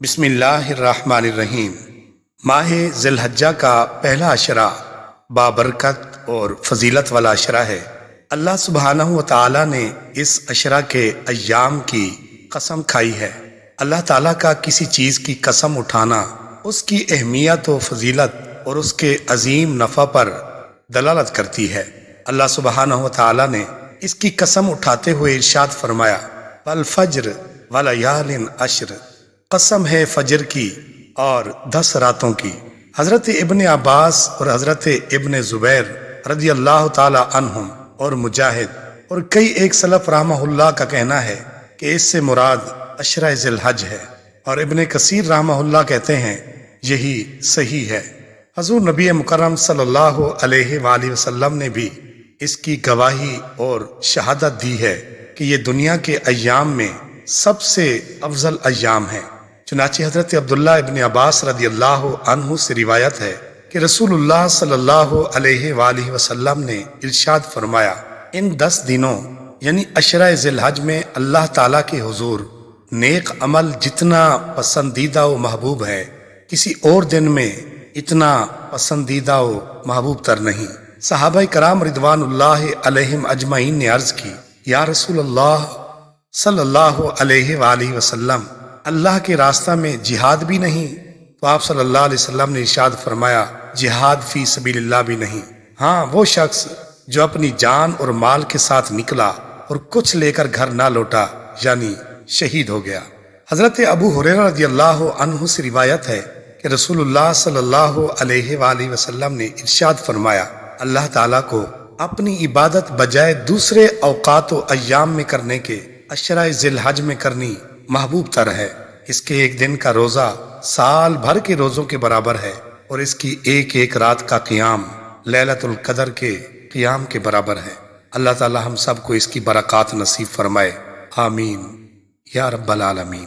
بسم اللہ الرحمن الرحیم۔ ماہ ذی الحجہ کا پہلا عشرہ بابرکت اور فضیلت والا عشرہ ہے۔ اللہ سبحانہ و تعالیٰ نے اس عشرہ کے ایام کی قسم کھائی ہے۔ اللہ تعالیٰ کا کسی چیز کی قسم اٹھانا اس کی اہمیت و فضیلت اور اس کے عظیم نفع پر دلالت کرتی ہے۔ اللہ سبحانہ و تعالیٰ نے اس کی قسم اٹھاتے ہوئے ارشاد فرمایا، والفجر ولیال عشر، قسم ہے فجر کی اور 10 راتوں کی۔ حضرت ابن عباس اور حضرت ابن زبیر رضی اللہ تعالی عنہم اور مجاہد اور کئی ایک سلف رحمہ اللہ کا کہنا ہے کہ اس سے مراد عشرہ ذی الحج ہے، اور ابن کثیر رحمہ اللہ کہتے ہیں یہی صحیح ہے۔ حضور نبی مکرم صلی اللہ علیہ وآلہ وسلم نے بھی اس کی گواہی اور شہادت دی ہے کہ یہ دنیا کے ایام میں سب سے افضل ایام ہیں۔ چنانچہ حضرت عبداللہ ابن عباس رضی اللہ عنہ سے روایت ہے کہ رسول اللہ صلی اللہ علیہ وآلہ وسلم نے ارشاد فرمایا، ان 10 دنوں یعنی عشرہ ذی الحج میں اللہ تعالیٰ کے حضور نیک عمل جتنا پسندیدہ و محبوب ہے، کسی اور دن میں اتنا پسندیدہ و محبوب تر نہیں۔ صحابہ کرام رضوان اللہ علیہم اجمعین نے عرض کی، یا رسول اللہ صلی اللہ علیہ وآلہ وسلم، اللہ کے راستہ میں جہاد بھی نہیں؟ تو آپ صلی اللہ علیہ وسلم نے ارشاد فرمایا، جہاد فی سبیل اللہ بھی نہیں، ہاں وہ شخص جو اپنی جان اور مال کے ساتھ نکلا اور کچھ لے کر گھر نہ لوٹا یعنی شہید ہو گیا۔ حضرت ابو ہریرہ رضی اللہ عنہ سے روایت ہے کہ رسول اللہ صلی اللہ علیہ وآلہ وسلم نے ارشاد فرمایا، اللہ تعالیٰ کو اپنی عبادت بجائے دوسرے اوقات و ایام میں کرنے کے عشرہ ذی الحج میں کرنی محبوب تر ہے۔ اس کے ایک دن کا روزہ سال بھر کے روزوں کے برابر ہے، اور اس کی ایک ایک رات کا قیام لیلۃ القدر کے قیام کے برابر ہے۔ اللہ تعالی ہم سب کو اس کی برکات نصیب فرمائے، آمین یا رب العالمین۔